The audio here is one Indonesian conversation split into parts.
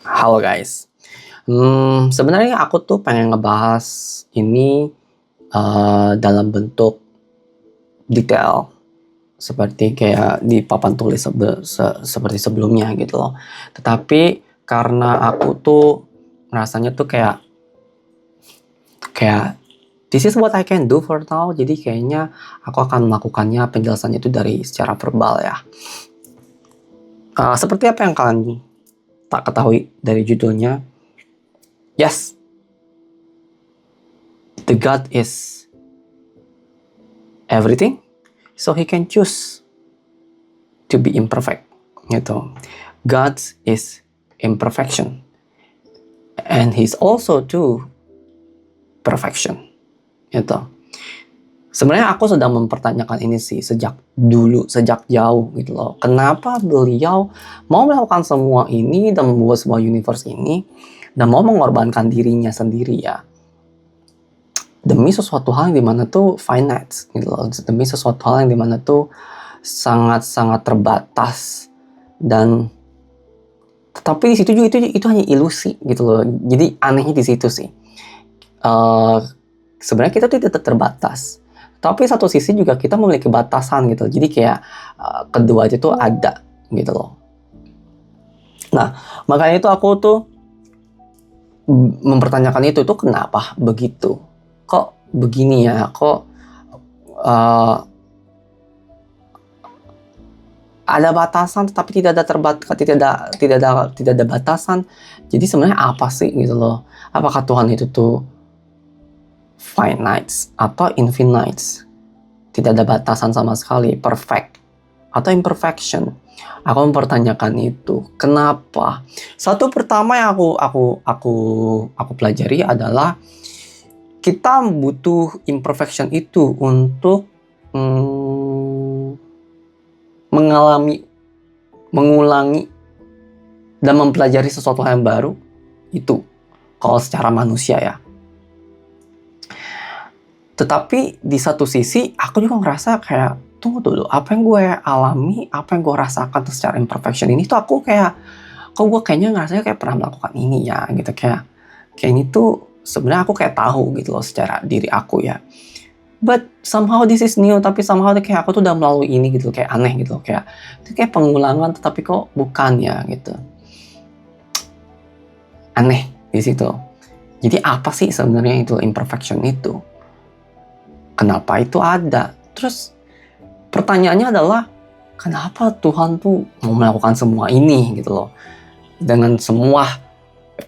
Halo guys, sebenarnya aku tuh pengen ngebahas ini, dalam bentuk detail, seperti kayak di papan tulis seperti sebelumnya gitu loh. Tetapi karena aku tuh rasanya tuh kayak kayak this is what I can do for now, jadi kayaknya aku akan melakukannya penjelasannya itu dari secara verbal ya. Seperti apa yang kalian tak ketahui dari judulnya, yes, the God is everything, so he can choose to be imperfect gitu. God is imperfection and he's also to perfection gitu. Sebenarnya aku sedang mempertanyakan ini sih sejak dulu, sejak jauh gitu loh. Kenapa beliau mau melakukan semua ini dan membuat sebuah universe ini dan mau mengorbankan dirinya sendiri ya, demi sesuatu hal yang dimana tuh finite gitu loh, demi sesuatu hal yang dimana tuh sangat-sangat terbatas. Dan tetapi di situ juga itu hanya ilusi gitu loh. Jadi anehnya di situ sih. Sebenarnya kita tuh tidak terbatas, tapi satu sisi juga kita memiliki batasan gitu. Jadi kayak kedua itu tuh ada gitu loh. Nah, makanya itu aku tuh mempertanyakan itu tuh kenapa begitu? Kok begini ya? Kok ada batasan tetapi tidak ada batasan. Jadi sebenarnya apa sih gitu loh? Apakah Tuhan itu tuh finite atau infinite? Tidak ada batasan sama sekali, perfect atau imperfection? Aku mempertanyakan itu. Kenapa? Satu pertama yang aku pelajari adalah kita butuh imperfection itu untuk mengulangi dan mempelajari sesuatu yang baru itu kalau secara manusia ya. Tetapi di satu sisi aku juga ngerasa kayak tunggu dulu, apa yang gue alami, apa yang gue rasakan secara imperfection ini tuh aku kayak kok gue kayaknya ngerasanya kayak pernah melakukan ini ya gitu, kayak ini tuh sebenarnya aku kayak tahu gitu loh secara diri aku ya. But somehow this is new, tapi somehow kayak aku tuh udah melalui ini gitu, kayak aneh gitu, kayak itu kayak pengulangan tetapi kok bukan ya gitu. Aneh di situ. Jadi apa sih sebenarnya itu imperfection itu? Kenapa itu ada? Terus pertanyaannya adalah kenapa Tuhan tuh mau melakukan semua ini gitu loh? Dengan semua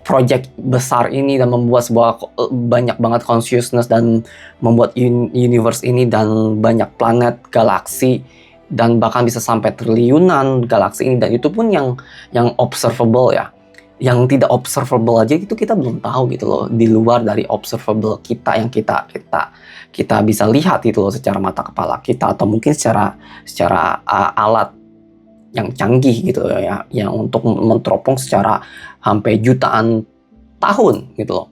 project besar ini dan membuat sebuah banyak banget consciousness dan membuat universe ini dan banyak planet, galaksi, dan bahkan bisa sampai triliunan galaksi ini, dan itu pun yang observable ya. Yang tidak observable aja itu kita belum tahu gitu loh, di luar dari observable kita yang kita bisa lihat itu loh secara mata kepala kita atau mungkin secara alat yang canggih gitu ya, yang untuk menteropong secara sampai jutaan tahun gitu loh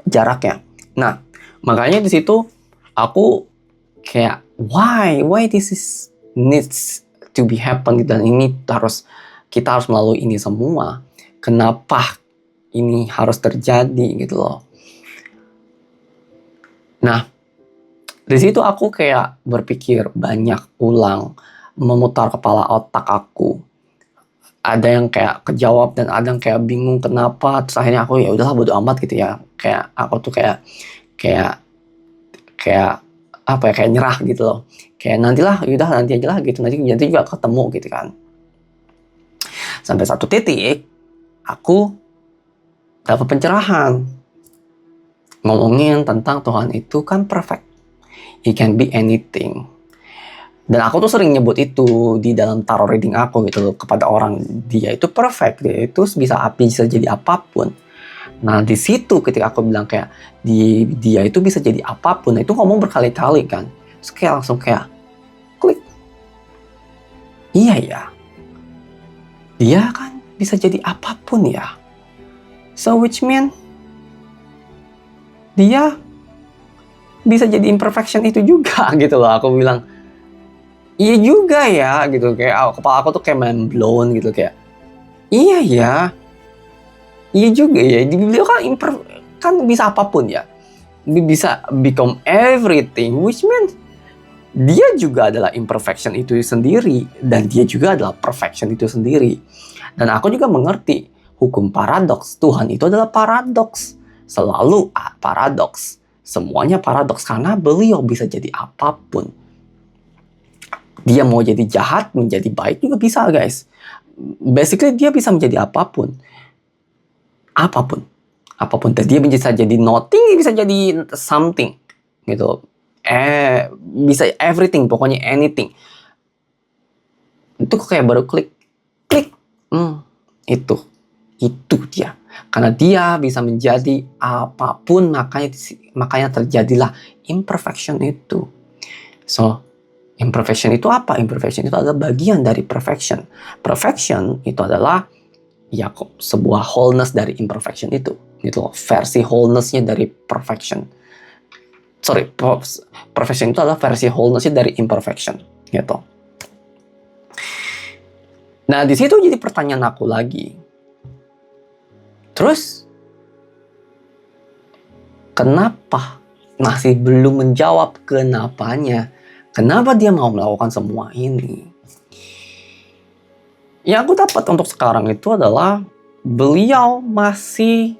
jaraknya. Nah, makanya di situ aku kayak why this is needs to be happen, dan ini kita harus melalui ini semua. Kenapa ini harus terjadi gitu loh. Nah, di situ aku kayak berpikir banyak ulang, memutar kepala otak aku. Ada yang kayak kejawab dan ada yang kayak bingung kenapa. Terus akhirnya aku ya udahlah bodo amat gitu ya. Kayak aku tuh kayak apa ya, kayak nyerah gitu loh. Kayak nantilah, yaudah nanti aja lah gitu. Nanti juga ketemu gitu kan. Sampai satu titik aku dapat pencerahan. Ngomongin tentang Tuhan itu kan perfect. He can be anything. Dan aku tuh sering nyebut itu di dalam tarot reading aku gitu loh, kepada orang, dia itu perfect, dia itu bisa jadi apapun. Nah di situ ketika aku bilang kayak dia itu bisa jadi apapun, nah itu ngomong berkali-kali kan, terus kayak langsung kayak klik, iya ya, dia kan bisa jadi apapun ya, so which mean dia bisa jadi imperfection itu juga gitu loh. Aku bilang iya juga ya gitu, kayak kepala aku tuh kayak mind blown gitu, kayak iya ya, Iya juga ya, beliau kan kan bisa apapun ya. Bisa become everything, which means dia juga adalah imperfection itu sendiri, dan dia juga adalah perfection itu sendiri. Dan aku juga mengerti hukum paradoks. Tuhan itu adalah paradoks. Selalu paradoks. Semuanya paradoks karena beliau bisa jadi apapun. Dia mau jadi jahat, menjadi baik juga bisa, guys. Basically dia bisa menjadi apapun. Apapun. Dan dia bisa jadi nothing, bisa jadi something. Gitu. Bisa everything, pokoknya anything. Itu kayak baru klik. Itu dia. Karena dia bisa menjadi apapun, makanya terjadilah imperfection itu. So, imperfection itu apa? Imperfection itu adalah bagian dari perfection. Perfection itu adalah ya sebuah wholeness dari imperfection itu. Gitu, versi wholeness-nya dari perfection. Perfection itu adalah versi wholeness-nya dari imperfection. Gitu. Nah, di situ jadi pertanyaan aku lagi. Terus, kenapa masih belum menjawab kenapanya? Kenapa dia mau melakukan semua ini? Yang aku dapat untuk sekarang itu adalah beliau masih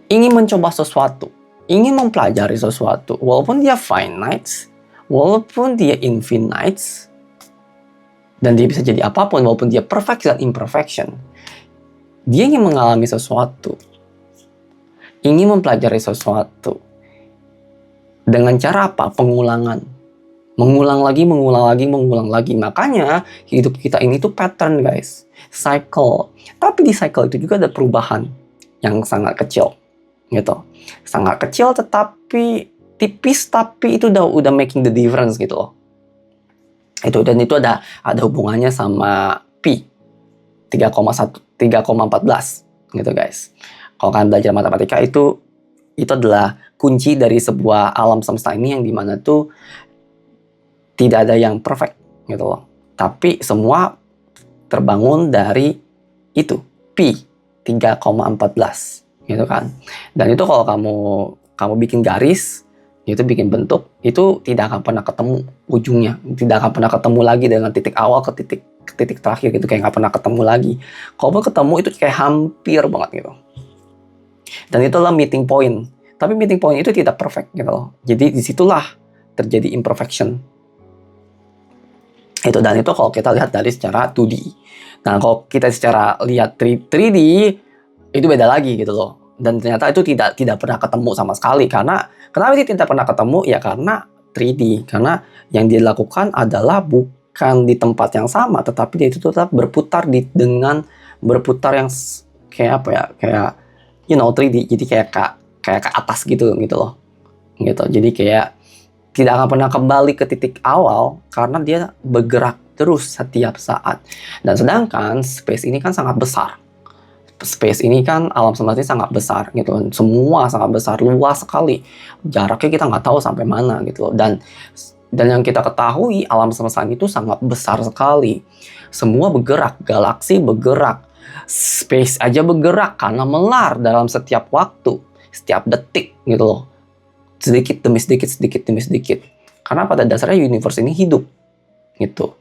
ingin mencoba sesuatu, ingin mempelajari sesuatu, walaupun dia finite, walaupun dia infinite, dan dia bisa jadi apapun, walaupun dia perfect dan imperfection. Dia ingin mengalami sesuatu, ingin mempelajari sesuatu. Dengan cara apa? Pengulangan. Mengulang lagi. Makanya hidup kita ini tuh pattern, guys. Cycle. Tapi di cycle itu juga ada perubahan yang sangat kecil. Gitu. Sangat kecil tetapi tipis, tapi itu udah making the difference gitu loh. Dan itu ada hubungannya sama pi 3,14 gitu, guys. Kalau kalian belajar matematika itu adalah kunci dari sebuah alam semesta ini, yang dimana tuh tidak ada yang perfect gitu loh. Tapi semua terbangun dari itu, pi 3,14 gitu kan. Dan itu kalau kamu bikin garis, itu bikin bentuk, itu tidak akan pernah ketemu ujungnya. Tidak akan pernah ketemu lagi dengan titik awal ke titik terakhir gitu, kayak nggak pernah ketemu lagi. Kalau ketemu itu kayak hampir banget gitu. Dan itulah meeting point. Tapi meeting point itu tidak perfect gitu loh. Jadi disitulah terjadi imperfection. Dan itu kalau kita lihat dari secara 2D. Nah, kalau kita secara lihat 3D, itu beda lagi gitu loh. Dan ternyata itu tidak pernah ketemu sama sekali. Karena kenapa sih tidak pernah ketemu? Ya karena 3D. Karena yang dia lakukan adalah bukan di tempat yang sama, tetapi dia itu tetap berputar dengan berputar yang kayak apa ya? Kayak 3D. Jadi kayak ke atas gitu loh. Gitu. Jadi kayak tidak akan pernah kembali ke titik awal karena dia bergerak terus setiap saat. Dan sedangkan space ini kan sangat besar. Space ini kan, alam semesta ini sangat besar gitu. Semua sangat besar, luas sekali. Jaraknya kita nggak tahu sampai mana gitu loh. Dan yang kita ketahui, alam semesta itu sangat besar sekali. Semua bergerak, galaksi bergerak, space aja bergerak karena melar dalam setiap waktu, setiap detik gitu loh. Sedikit demi sedikit. Karena pada dasarnya universe ini hidup gitu.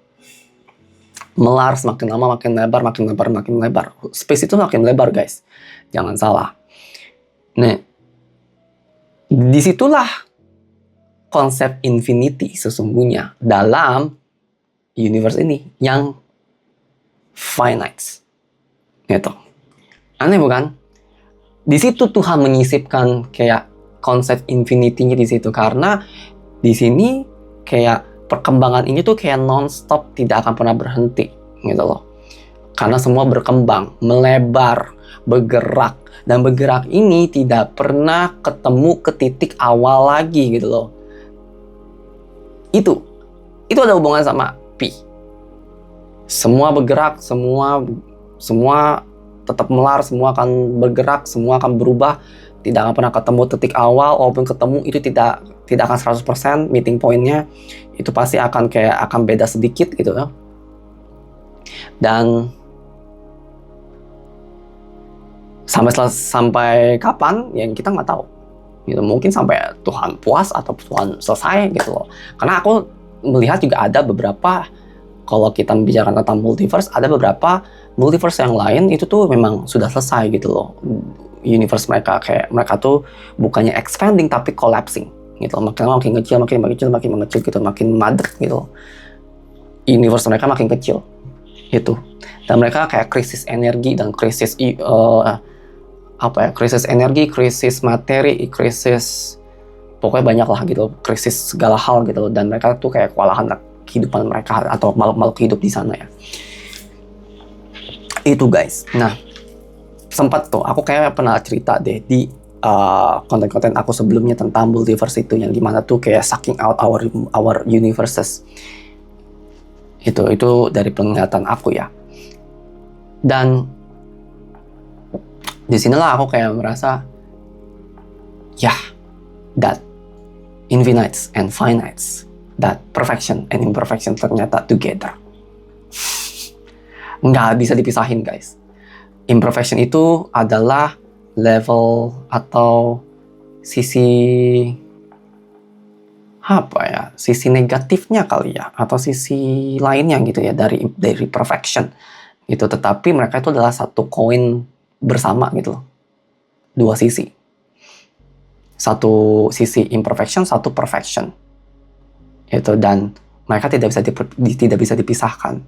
Melar semakin lama, makin lebar. Space itu makin lebar, guys. Jangan salah. Nah, disitulah konsep infinity sesungguhnya dalam universe ini yang finite. Gitu. Aneh bukan? Di situ Tuhan menyisipkan kayak konsep infinity-nya di situ, karena di sini kayak perkembangan ini tuh kayak non-stop, tidak akan pernah berhenti gitu loh. Karena semua berkembang, melebar, bergerak, dan bergerak ini tidak pernah ketemu ke titik awal lagi gitu loh. Itu ada hubungan sama pi. Semua bergerak, semua tetap melar, semua akan bergerak, semua akan berubah. Tidak akan pernah ketemu titik awal, walaupun ketemu itu tidak akan 100% meeting point-nya. Itu pasti akan beda sedikit gitu ya. Dan Sampai kapan yang kita nggak tahu gitu. Mungkin sampai Tuhan puas atau Tuhan selesai gitu loh. Karena aku melihat juga ada beberapa, kalau kita membicarakan tentang multiverse, ada beberapa multiverse yang lain itu tuh memang sudah selesai gitu loh. Universe mereka, kayak mereka tuh bukannya expanding tapi collapsing gitu. Makin kecil gitu, makin madet gitu. Universe mereka makin kecil gitu. Dan mereka kayak krisis energi dan krisis krisis energi, krisis materi, krisis pokoknya banyak lah gitu, krisis segala hal gitu. Dan mereka tuh kayak kewalahan kehidupan mereka atau makhluk hidup di sana ya. Itu guys. Nah, sempat tuh aku kayak pernah cerita deh di konten-konten aku sebelumnya tentang multiverse itu, yang dimana tuh kayak sucking out our universes. Itu dari penglihatan aku ya. Dan disinilah aku kayak merasa, ya, that infinites and finites, that perfection and imperfection ternyata together. Nggak bisa dipisahin guys. Imperfection itu adalah level atau sisi sisi negatifnya kali ya, atau sisi lainnya gitu ya dari perfection gitu. Tetapi mereka itu adalah satu koin bersama gitu loh, dua sisi. Satu sisi imperfection, satu perfection itu, dan mereka tidak bisa dipisahkan.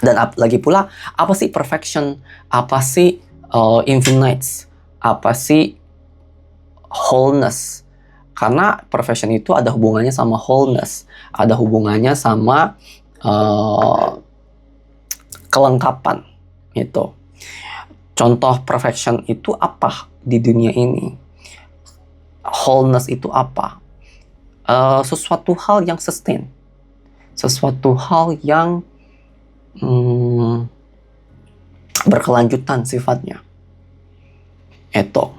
Dan lagi pula, apa sih perfection, apa sih infinites, apa sih wholeness? Karena perfection itu ada hubungannya sama wholeness, ada hubungannya sama kelengkapan gitu. Contoh perfection itu apa di dunia ini? Wholeness itu apa? Sesuatu hal yang sustain, sesuatu hal yang berkelanjutan sifatnya. Itu.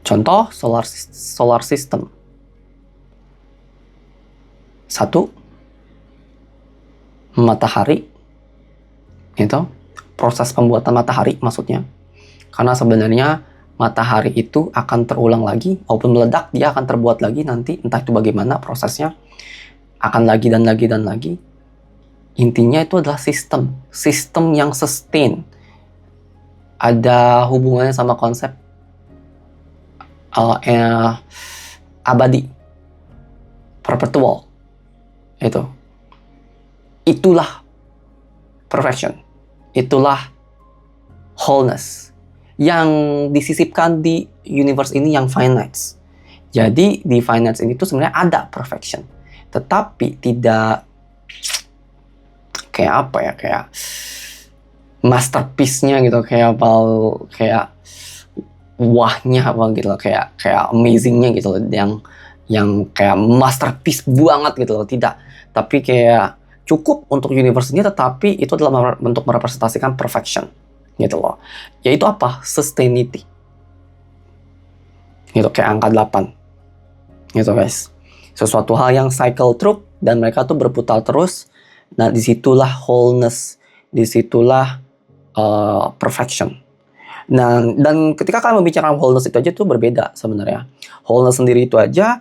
Contoh solar system. Satu, matahari. Itu proses pembuatan matahari maksudnya. Karena sebenarnya matahari itu akan terulang lagi, walaupun meledak dia akan terbuat lagi nanti, entah itu bagaimana prosesnya, akan lagi dan lagi dan lagi. Intinya itu adalah sistem yang sustain. Ada hubungannya sama konsep abadi, perpetual. Itulah perfection, itulah wholeness yang disisipkan di universe ini yang finite. Jadi di finite ini tuh sebenarnya ada perfection, tetapi tidak kayak kayak masterpiece-nya gitu, kayak wahnya gitu loh, kayak amazing-nya gitu loh, yang kayak masterpiece banget gitu loh, tidak. Tapi kayak cukup untuk universe ini, tetapi itu adalah bentuk merepresentasikan perfection gitu loh. Yaitu apa? Sustainability. Gitu, kayak angka 8. Gitu guys. Sesuatu hal yang cycle through dan mereka tuh berputar terus. Nah, disitulah wholeness, disitulah perfection. Nah, dan ketika kalian membicarakan wholeness itu aja tuh berbeda sebenarnya. Wholeness sendiri itu aja,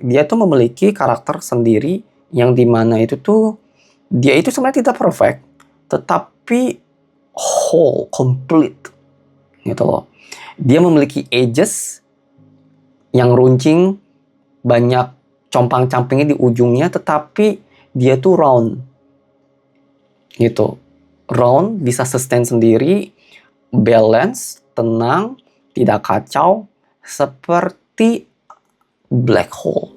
dia tuh memiliki karakter sendiri yang dimana itu tuh dia itu sebenarnya tidak perfect, tetapi whole, complete gitu loh. Dia memiliki edges yang runcing, banyak compang-campingnya di ujungnya, tetapi dia tuh round gitu. Round, bisa sustain sendiri, balance, tenang, tidak kacau, seperti black hole.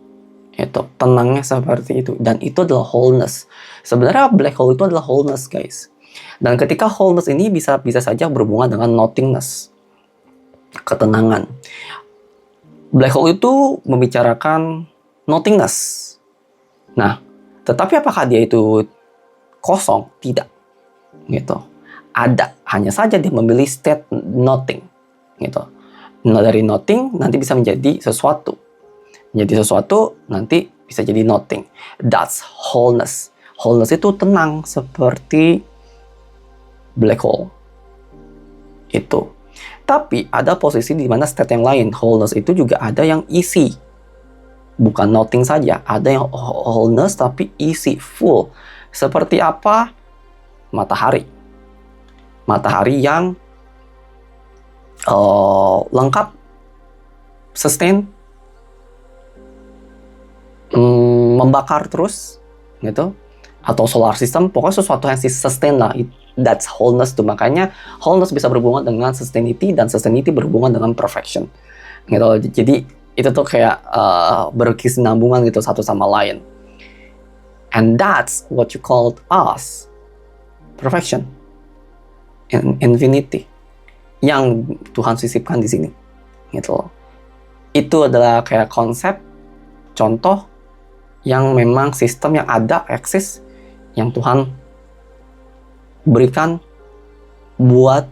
Itu tenangnya seperti itu, dan itu adalah wholeness. Sebenarnya black hole itu adalah wholeness guys. Dan ketika wholeness ini bisa saja berhubungan dengan nothingness, ketenangan. Black hole itu membicarakan nothingness. Nah, tetapi apakah dia itu kosong? Tidak. Gitu. Ada, hanya saja dia memilih state nothing. Gitu. Nah, dari nothing nanti bisa menjadi sesuatu. Menjadi sesuatu nanti bisa jadi nothing. That's wholeness. Wholeness itu tenang seperti black hole. Itu. Tapi ada posisi di mana state yang lain, wholeness itu juga ada yang isi. Bukan nothing saja, ada yang wholeness tapi isi, full. Seperti apa? Matahari. Matahari yang lengkap, sustain, membakar terus, gitu. Atau solar system, pokoknya sesuatu yang sustain lah. That's wholeness tuh. Makanya wholeness bisa berhubungan dengan sustainability, dan sustainability berhubungan dengan perfection. Gitu. Jadi itu tuh kayak berkesinambungan gitu satu sama lain. And that's what you called us perfection, infinity, yang Tuhan sisipkan di sini. Gitu. Itu adalah kayak konsep, contoh yang memang sistem yang ada, eksis, yang Tuhan berikan buat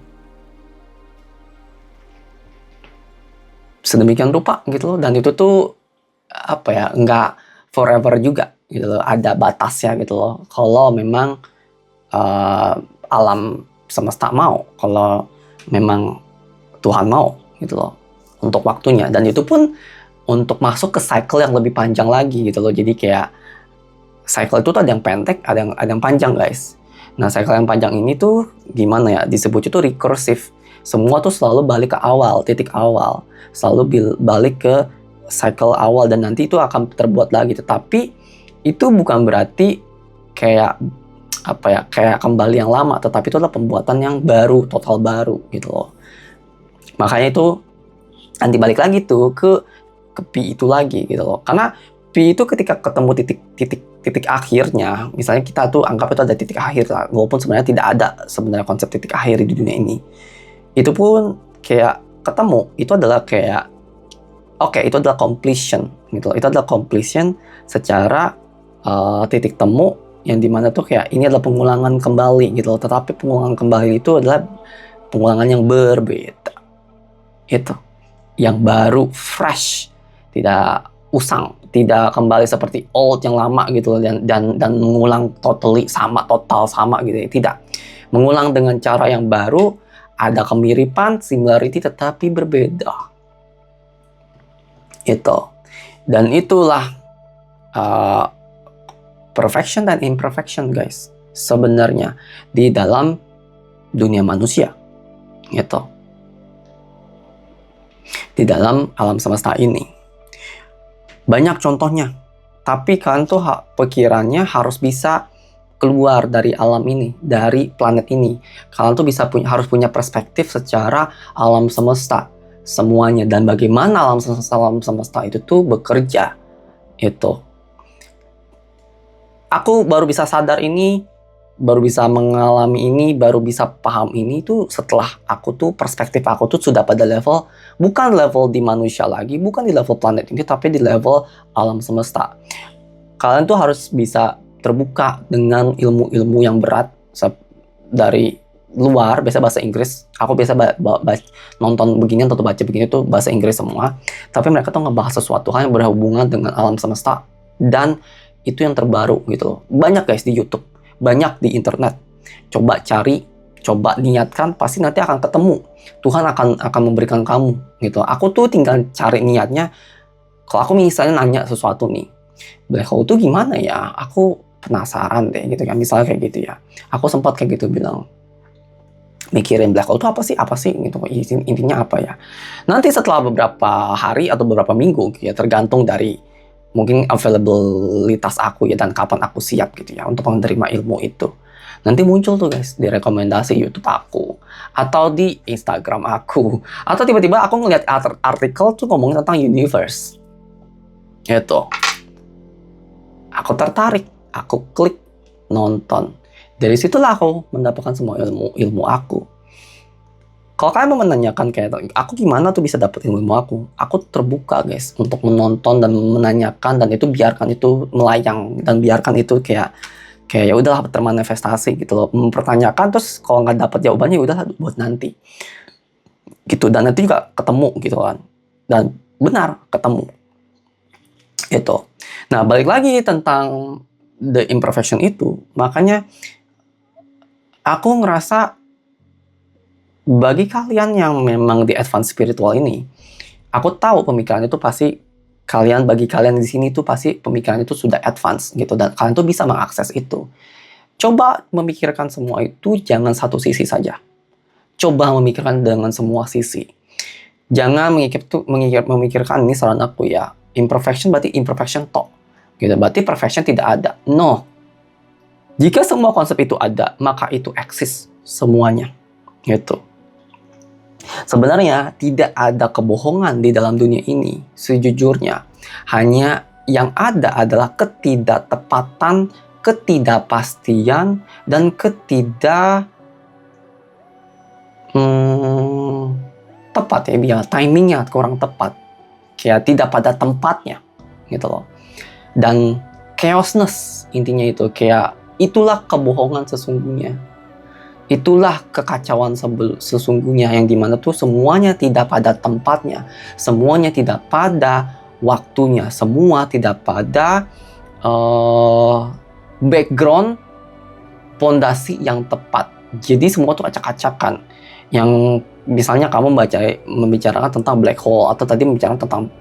sedemikian rupa gitu loh. Dan itu tuh apa ya, nggak forever juga gitu loh, ada batasnya gitu loh. Kalau memang alam semesta mau, kalau memang Tuhan mau gitu loh, untuk waktunya. Dan itu pun untuk masuk ke cycle yang lebih panjang lagi gitu loh. Jadi kayak cycle itu tuh ada yang pendek, ada yang panjang, guys. Nah, cycle yang panjang ini tuh gimana ya? Disebut itu recursive. Semua tuh selalu balik ke awal, titik awal. Selalu balik ke cycle awal, dan nanti itu akan terbuat lagi. Tetapi itu bukan berarti kayak apa ya, kayak kembali yang lama, tetapi itu adalah pembuatan yang baru, total baru gitu loh. Makanya itu nanti balik lagi tuh ke pi itu lagi gitu loh. Karena pi itu ketika ketemu titik akhirnya, misalnya kita tuh anggap itu ada titik akhir lah, walaupun sebenarnya tidak ada sebenarnya konsep titik akhir di dunia ini. Itu pun kayak ketemu, itu adalah kayak itu adalah completion gitu loh. Itu adalah completion secara titik temu, yang dimana tuh kayak ini adalah pengulangan kembali gitu loh. Tetapi pengulangan kembali itu adalah pengulangan yang berbeda. Itu yang baru, fresh, tidak usang, tidak kembali seperti old yang lama gitu loh, dan mengulang total sama gitu ya. Tidak, mengulang dengan cara yang baru, ada kemiripan, similarity, tetapi berbeda. Itu. Dan itulah perfection dan imperfection, guys, sebenarnya di dalam dunia manusia. Gitu. Di dalam alam semesta ini. Banyak contohnya. Tapi kalian tuh pikirannya harus bisa keluar dari alam ini, dari planet ini. Kalian tuh harus punya perspektif secara alam semesta semuanya, dan bagaimana alam semesta itu tuh bekerja. Itu. Aku baru bisa sadar ini, baru bisa mengalami ini, baru bisa paham ini tuh setelah aku tuh, perspektif aku tuh sudah pada level, bukan level di manusia lagi, bukan di level planet ini, tapi di level alam semesta. Kalian tuh harus bisa terbuka dengan ilmu-ilmu yang berat dari luar, biasa bahasa Inggris. Aku biasa nonton beginian atau baca begini tuh bahasa Inggris semua. Tapi mereka tuh ngebahas sesuatu hal yang berhubungan dengan alam semesta. Dan itu yang terbaru gitu loh. Banyak, guys, di YouTube. Banyak di internet. Coba cari, coba niatkan, pasti nanti akan ketemu. Tuhan akan memberikan kamu gitu. Aku tuh tinggal cari niatnya. Kalau aku misalnya nanya sesuatu nih, black hole tuh gimana ya? Aku penasaran deh gitu kan. Misalnya kayak gitu ya. Aku sempat kayak gitu bilang, mikirin black hole itu apa sih gitu, intinya apa ya. Nanti setelah beberapa hari atau beberapa minggu ya, tergantung dari mungkin availabilitas aku ya, dan kapan aku siap gitu ya untuk menerima ilmu itu. Nanti muncul tuh, guys, di rekomendasi YouTube aku, atau di Instagram aku, atau tiba-tiba aku ngeliat artikel tuh ngomongin tentang universe. Gitu. Aku tertarik, aku klik, nonton. Dari situlah aku mendapatkan semua ilmu aku. Kalau kalian mau menanyakan kayak, aku gimana tuh bisa dapet ilmu aku terbuka, guys, untuk menonton dan menanyakan, dan itu biarkan itu melayang, dan biarkan itu kayak ya udahlah termanifestasi gitu loh. Mempertanyakan, terus kalau nggak dapet jawabannya udah buat nanti. Gitu, dan nanti juga ketemu gitu kan. Dan benar ketemu. Gitu. Nah, balik lagi tentang the imperfection itu, makanya aku ngerasa bagi kalian yang memang di advance spiritual ini, aku tahu pemikiran itu pasti bagi kalian di sini tuh pasti pemikiran itu sudah advance gitu, dan kalian tuh bisa mengakses itu. Coba memikirkan semua itu jangan satu sisi saja. Coba memikirkan dengan semua sisi. Jangan memikirkan ini saran aku ya. Imperfection berarti imperfection toh. Gitu. Berarti perfection tidak ada. No. Jika semua konsep itu ada, maka itu eksis semuanya. Gitu. Sebenarnya tidak ada kebohongan di dalam dunia ini. Sejujurnya. Hanya yang ada adalah ketidaktepatan, ketidakpastian, dan tepat ya, biar timingnya kurang tepat, kayak tidak pada tempatnya gitu loh. Dan chaosness intinya itu, kayak itulah kebohongan sesungguhnya, itulah kekacauan sesungguhnya, yang dimana tuh semuanya tidak pada tempatnya, semuanya tidak pada waktunya, semua tidak pada background pondasi yang tepat. Jadi semua tuh acak-acakan. Yang misalnya kamu membicarakan tentang black hole, atau tadi membicarakan tentang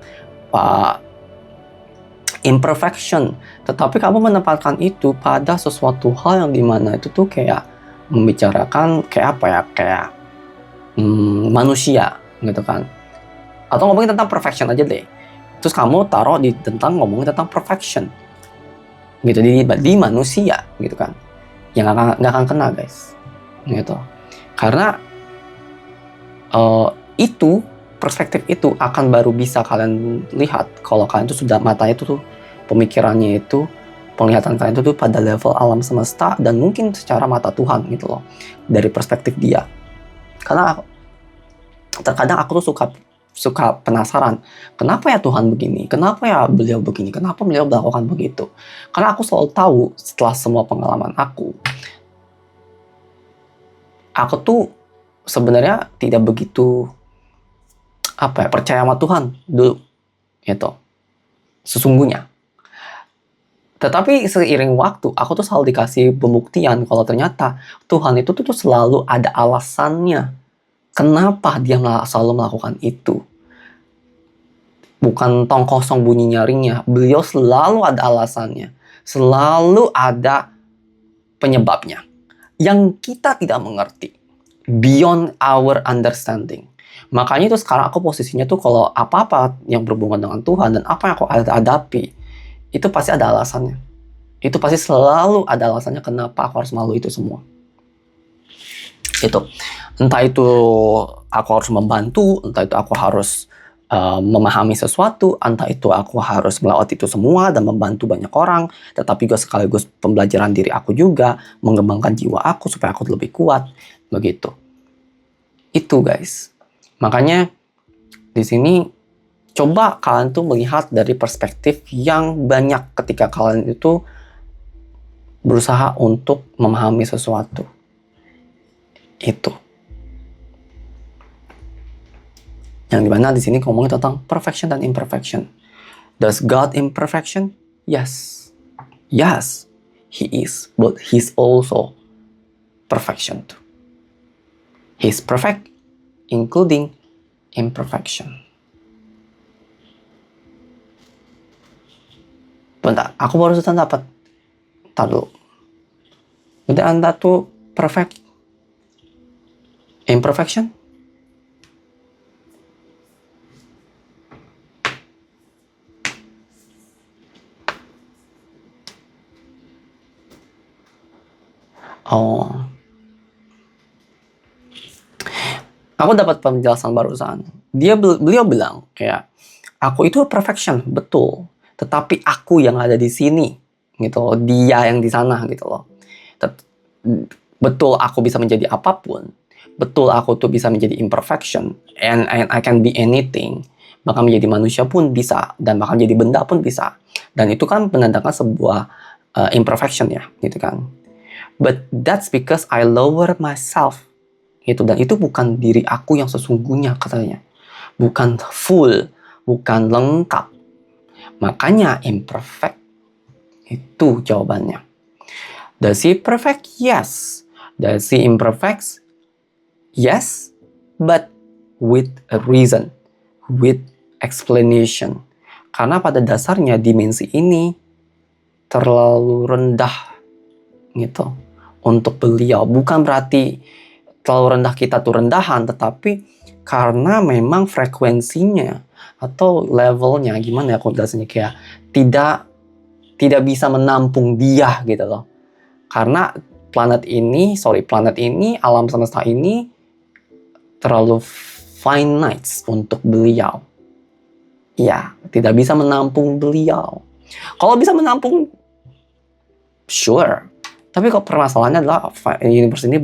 imperfection, tetapi kamu menempatkan itu pada sesuatu hal yang dimana itu tuh kayak membicarakan kayak manusia gitu kan, atau ngomongin tentang perfection aja deh, terus kamu taruh tentang ngomongin tentang perfection gitu di manusia gitu kan, yang nggak akan kena guys gitu. Karena itu perspektif itu akan baru bisa kalian lihat kalau kalian tuh sudah matanya itu tuh pemikirannya itu, penglihatan kalian itu tuh pada level alam semesta dan mungkin secara mata Tuhan gitu loh, dari perspektif dia. Karena terkadang aku tuh suka penasaran, kenapa ya Tuhan begini, kenapa ya beliau begini, kenapa beliau melakukan begitu. Karena aku selalu tahu setelah semua pengalaman aku tuh sebenarnya tidak begitu percaya sama Tuhan dulu gitu sesungguhnya. Tetapi seiring waktu aku tuh selalu dikasih pembuktian kalau ternyata Tuhan itu tuh selalu ada alasannya kenapa dia selalu melakukan itu. Bukan tong kosong bunyi nyaringnya, beliau selalu ada alasannya, selalu ada penyebabnya yang kita tidak mengerti, beyond our understanding. Makanya itu sekarang aku posisinya tuh kalau apa-apa yang berhubungan dengan Tuhan dan apa yang aku hadapi, itu pasti ada alasannya. Itu pasti selalu ada alasannya kenapa aku harus melalui itu semua. Itu. Entah itu aku harus membantu, entah itu aku harus memahami sesuatu, entah itu aku harus melewati itu semua dan membantu banyak orang, tetapi juga sekaligus pembelajaran diri aku juga, mengembangkan jiwa aku supaya aku lebih kuat, begitu. Itu guys. Makanya di sini coba kalian tuh melihat dari perspektif yang banyak ketika kalian itu berusaha untuk memahami sesuatu. Itu. Yang dimana di sini ngomongin tentang perfection dan imperfection. Does God imperfection? Yes. Yes, He is. But He's also perfection too. He's perfect, including imperfection. Bentar, aku baru saja dapat. Tar dulu. Berarti Anda tuh perfect, imperfection? Oh. Aku dapat penjelasan barusan. Beliau bilang kayak, aku itu perfection, betul. Tetapi aku yang ada di sini, gitu. Dia yang di sana, gitu loh. Betul aku bisa menjadi apapun. Betul aku tuh bisa menjadi imperfection. And I can be anything. Bahkan menjadi manusia pun bisa. Dan bahkan jadi benda pun bisa. Dan itu kan menandakan sebuah imperfection ya, gitu kan. But that's because I lower myself. Gitu. Dan itu bukan diri aku yang sesungguhnya katanya. Bukan full. Bukan lengkap. Makanya imperfect. Itu jawabannya. Does he perfect? Yes. Does he imperfect? Yes. but with a reason, with explanation. Karena pada dasarnya dimensi ini terlalu rendah gitu untuk beliau. Bukan berarti terlalu rendah kita tuh rendahan, tetapi karena memang frekuensinya atau levelnya, gimana ya aku jelasinnya, kayak tidak bisa menampung dia gitu loh. Karena planet ini, alam semesta ini terlalu finite untuk beliau. Ya, tidak bisa menampung beliau. Kalau bisa menampung, sure. Tapi kalau permasalahannya adalah universe ini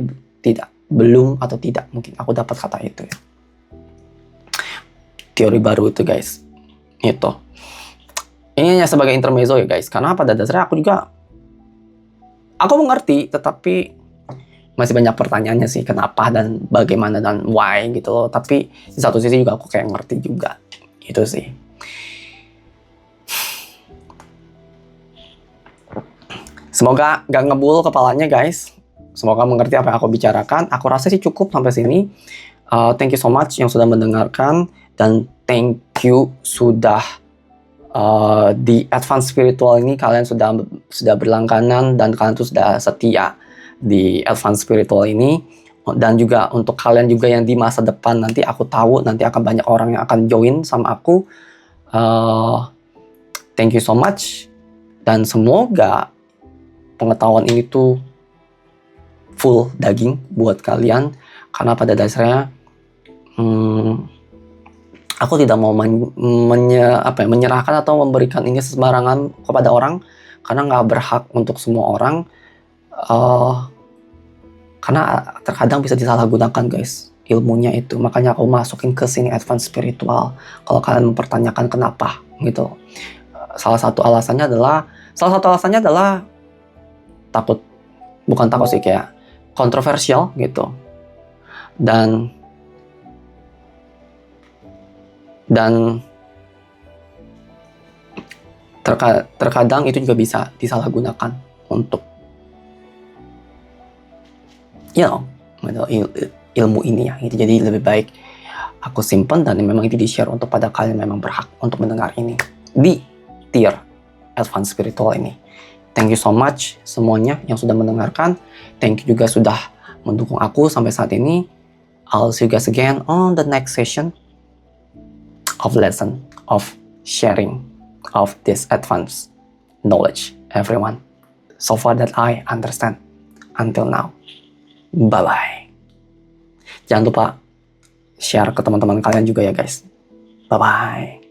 belum atau tidak. Mungkin aku dapat kata itu ya. Teori baru itu guys. Itu. Ini hanya sebagai intermezzo ya guys. Karena pada dasarnya aku mengerti, tetapi masih banyak pertanyaannya sih, kenapa dan bagaimana dan why gitu loh. Tapi di satu sisi juga aku kayak ngerti juga. Itu sih. Semoga gak ngebul kepalanya guys. Semoga mengerti apa yang aku bicarakan. Aku rasa sih cukup sampai sini. Thank you so much yang sudah mendengarkan. Dan thank you sudah di Advance Spiritual ini kalian sudah berlangganan dan kalian tuh sudah setia di Advance Spiritual ini. Dan juga untuk kalian juga yang di masa depan, nanti aku tahu nanti akan banyak orang yang akan join sama aku. Thank you so much. Dan semoga pengetahuan ini tuh full daging buat kalian. Karena pada dasarnya aku tidak mau menyerahkan atau memberikan ini sembarangan kepada orang, karena nggak berhak untuk semua orang. Karena terkadang bisa disalahgunakan guys ilmunya itu. Makanya aku masukin ke sini Advance Spiritual. Kalau kalian mempertanyakan kenapa gitu, salah satu alasannya adalah takut, bukan takut sih, kayak kontroversial gitu. Dan terkadang itu juga bisa disalahgunakan untuk ilmu ini ya gitu. Jadi lebih baik aku simpan dan memang itu di-share untuk pada kalian memang berhak untuk mendengar ini di tier Advance Spiritual ini. Thank you so much semuanya yang sudah mendengarkan. Thank you juga sudah mendukung aku sampai saat ini. I'll see you guys again on the next session of lesson of sharing of this advanced knowledge, everyone. So far that I understand until now. Bye-bye. Jangan lupa share ke teman-teman kalian juga ya guys. Bye-bye.